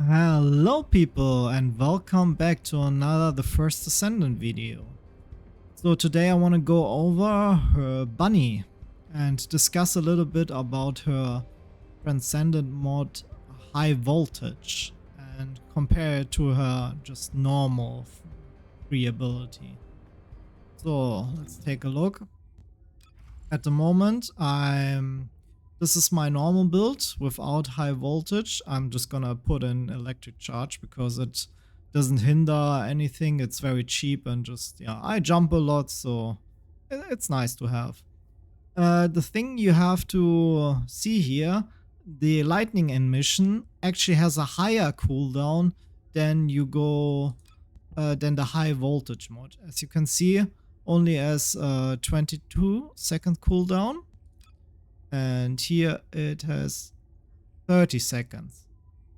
Hello people and welcome back to another The First Ascendant video. So today I want to go over her bunny and discuss a little bit about her Transcendent Mod High-Voltage and compare it to her just normal free ability. So let's take a look. At the moment this is my normal build without high voltage. I'm just gonna put in electric charge because it doesn't hinder anything. It's very cheap and just, yeah, I jump a lot, so it's nice to have. The thing you have to see here, the lightning emission actually has a higher cooldown than than the high voltage mod. As you can see, only as 22-second cooldown. And here it has 30 seconds,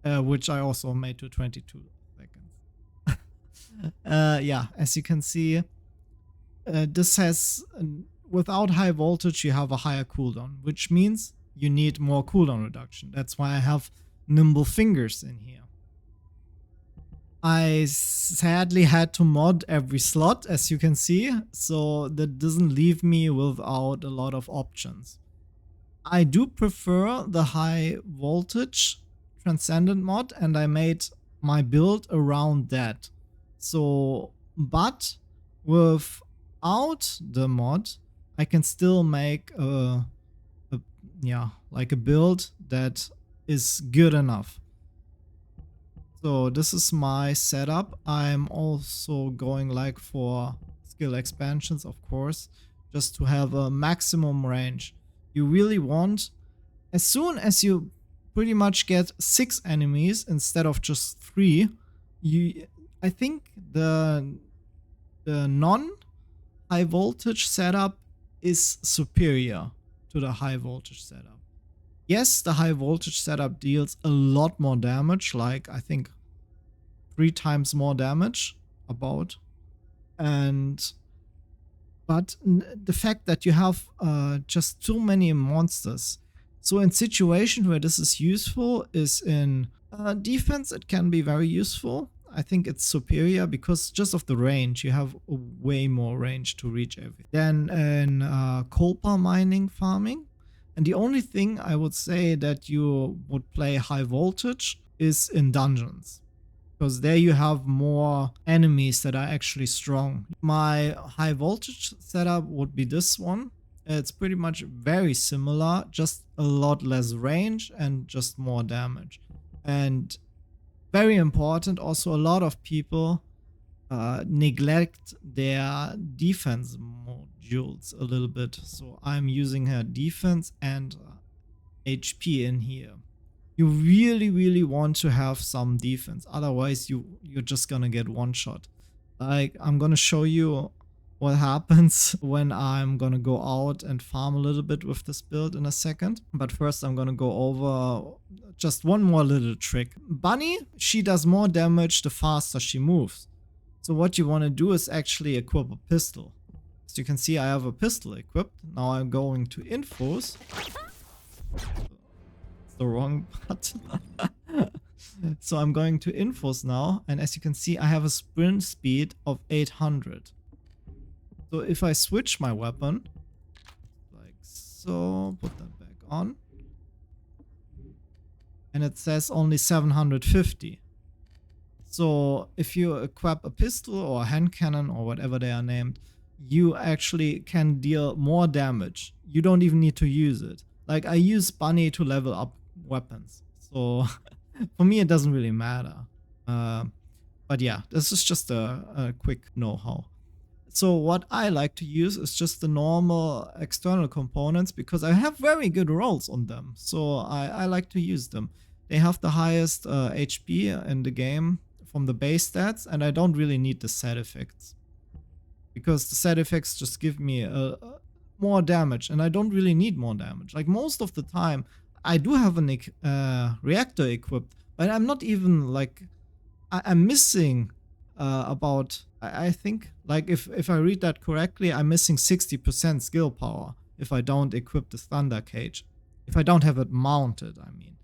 which I also made to 22 seconds. Yeah, as you can see, this has, without high voltage, you have a higher cooldown, which means you need more cooldown reduction. That's why I have nimble fingers in here. I sadly had to mod every slot, as you can see, so that doesn't leave me without a lot of options. I do prefer the high voltage Transcendent mod, and I made my build around that. So, but without the mod, I can still make a build that is good enough. So this is my setup. I'm also going like for skill expansions, of course, just to have a maximum range. You really want, as soon as you pretty much get 6 enemies instead of just 3, I think the non-high voltage setup is superior to the high voltage setup. Yes, the high voltage setup deals a lot more damage, like I think 3 times more damage about. But the fact that you have just too many monsters. So in situations where this is useful is in defense, it can be very useful. I think it's superior because just of the range, you have way more range to reach everything. Then in copper mining farming. And the only thing I would say that you would play high voltage is in dungeons, because there you have more enemies that are actually strong. My high voltage setup would be this one. It's pretty much very similar, just a lot less range and just more damage. And very important, also a lot of people neglect their defense modules a little bit. So I'm using her defense and HP in here. You really want to have some defense, otherwise you're just gonna get one shot. Like, I'm gonna show you what happens when I'm gonna go out and farm a little bit with this build in a second. But first I'm gonna go over just one more little trick. Bunny, she does more damage the faster she moves. So what you want to do is actually equip a pistol. As you can see, I have a pistol equipped. Now I'm going to infos. The wrong button. So I'm going to infos now, and as you can see, I have a sprint speed of 800. So if I switch my weapon like so, put that back on, and it says only 750. So if you equip a pistol or a hand cannon or whatever they are named, you actually can deal more damage. You don't even need to use it. Like, I use Bunny to level up weapons, so for me it doesn't really matter. But yeah, this is just a quick know-how. So what I like to use is just the normal external components, because I have very good rolls on them, so I like to use them. They have the highest HP in the game from the base stats, and I don't really need the set effects, because the set effects just give me more damage, and I don't really need more damage. Like, most of the time I do have a reactor equipped, but I'm not even like, I'm missing about, I think, like, if I read that correctly, I'm missing 60% skill power if I don't equip the thunder cage. If I don't have it mounted, I mean.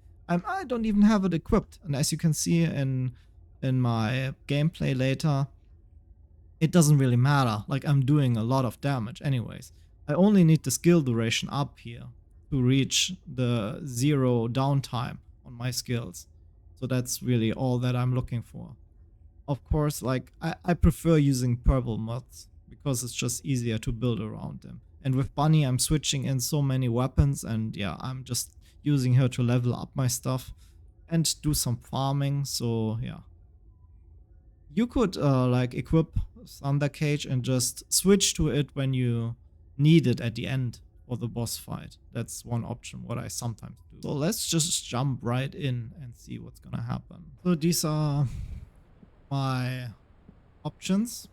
I don't even have it equipped. And as you can see in my gameplay later, it doesn't really matter. Like, I'm doing a lot of damage anyways. I only need the skill duration up here to reach the 0 downtime on my skills. So that's really all that I'm looking for. Of course, like, I prefer using purple mods because it's just easier to build around them. And with Bunny, I'm switching in so many weapons, and yeah, I'm just using her to level up my stuff and do some farming. So yeah, you could like equip Thunder Cage and just switch to it when you need it at the end for the boss fight. That's one option, what I sometimes do. So let's just jump right in and see what's gonna happen. So these are my options.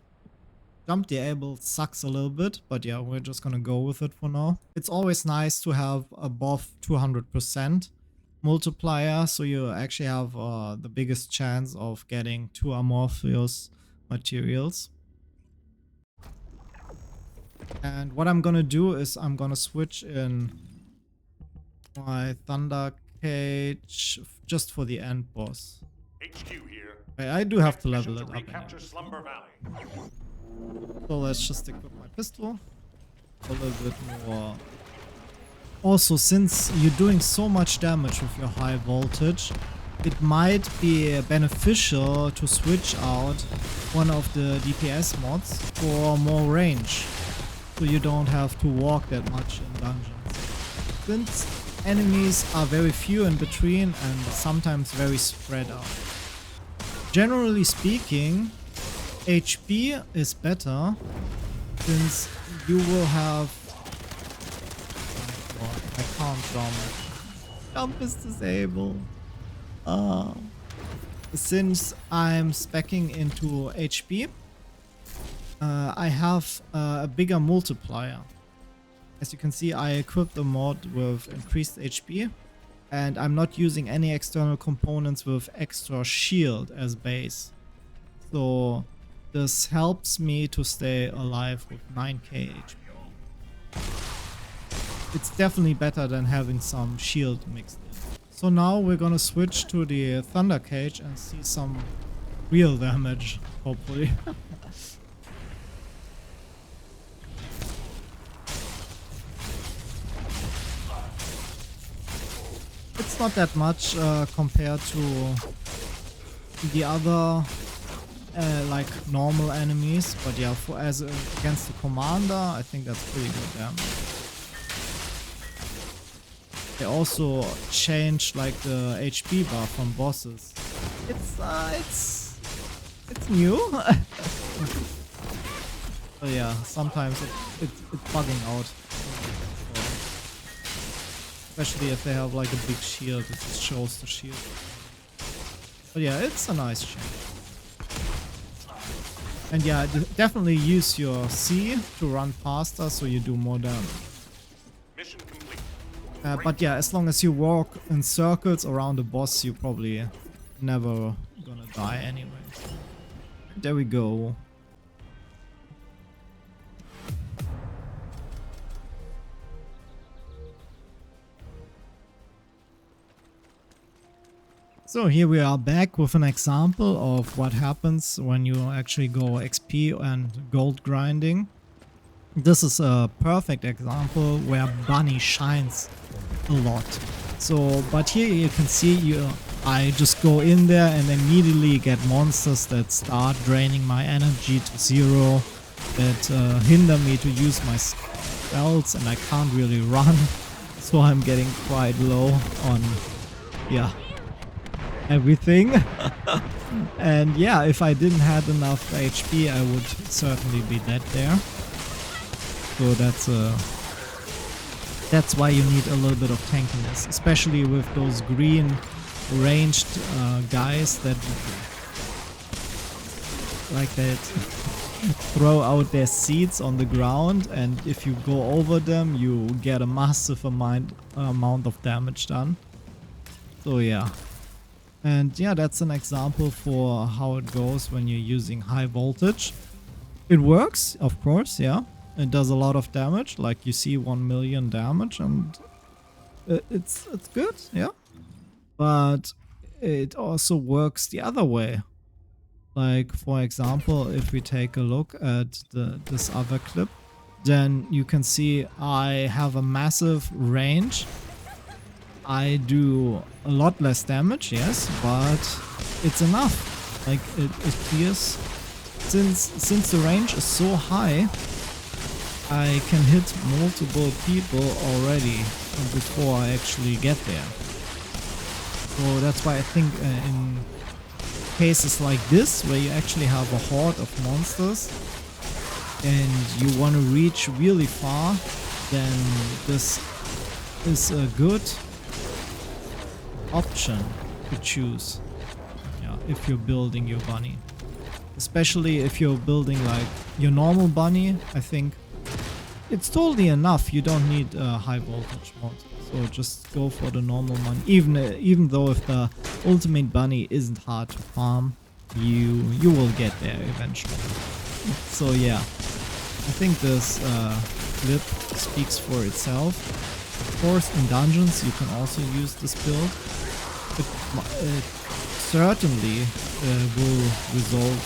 Jump diable sucks a little bit, but yeah, we're just gonna go with it for now. It's always nice to have above 200% multiplier, so you actually have the biggest chance of getting 2 amorphous materials. And what I'm gonna do is I'm gonna switch in my Thunder Cage just for the end boss. HQ here. I do have to level it up anyway. Slumber Valley. So let's just equip my pistol a little bit more. Also, since you're doing so much damage with your high voltage, it might be beneficial to switch out one of the DPS mods for more range, so you don't have to walk that much in dungeons. Since enemies are very few in between and sometimes very spread out. Generally speaking, HP is better, since you will have... Oh God, I can't jump. Jump is disabled. Since I'm speccing into HP, I have a bigger multiplier. As you can see, I equipped the mod with increased HP, and I'm not using any external components with extra shield as base. So this helps me to stay alive with 9k HP. It's definitely better than having some shield mixed in. So now we're gonna switch to the Thunder Cage and see some real damage, hopefully. It's not that much compared to the other like normal enemies, but yeah, against the commander, I think that's pretty good damage. They also changed like the HP bar from bosses. It's new. So yeah, sometimes it's bugging out. Especially if they have like a big shield, it just shows the shield. But yeah, it's a nice change. And yeah, definitely use your C to run faster so you do more damage. Mission complete. But yeah, as long as you walk in circles around the boss, you're probably never gonna die anyway. There we go. So here we are back with an example of what happens when you actually go XP and gold grinding. This is a perfect example where Bunny shines a lot. So, but here you can see I just go in there and immediately get monsters that start draining my energy to 0, that hinder me to use my spells, and I can't really run. So I'm getting quite low on, yeah, everything. And yeah, if I didn't have enough HP, I would certainly be dead there. So that's why you need a little bit of tankiness, especially with those green ranged guys that like that throw out their seeds on the ground, and if you go over them you get a massive amount of damage done. So yeah. And yeah, that's an example for how it goes when you're using high voltage. It works, of course, yeah. It does a lot of damage, like you see 1 million damage, and it's good, yeah. but it also works the other way. Like, for example, if we take a look at this other clip, then you can see I have a massive range. I do a lot less damage, yes, but it's enough. Like, it clears. Since the range is so high, I can hit multiple people already before I actually get there. So that's why I think in cases like this, where you actually have a horde of monsters and you want to reach really far, then this is a good option to choose. Yeah, if you're building your bunny. Especially if you're building like your normal bunny, I think it's totally enough. You don't need a high voltage mod. So just go for the normal one. Even though if the ultimate bunny isn't hard to farm, you will get there eventually. So yeah, I think this clip speaks for itself. Of course, in dungeons you can also use this build. It certainly will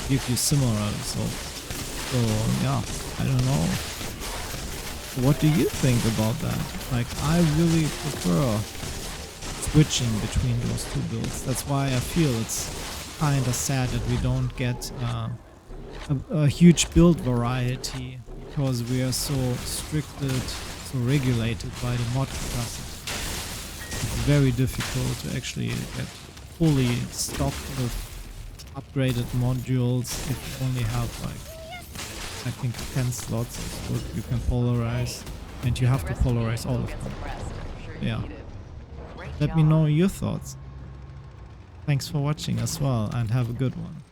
give you similar results. So yeah, I don't know. What do you think about that? Like, I really prefer switching between those two builds. That's why I feel it's kinda sad that we don't get a huge build variety, because we are so restricted, so regulated by the mod capacity. It's very difficult to actually get fully stocked with upgraded modules if you only have like, I think 10 slots is what you can polarize, and you have to polarize all of them. Yeah. Let me know your thoughts. Thanks for watching as well, and have a good one.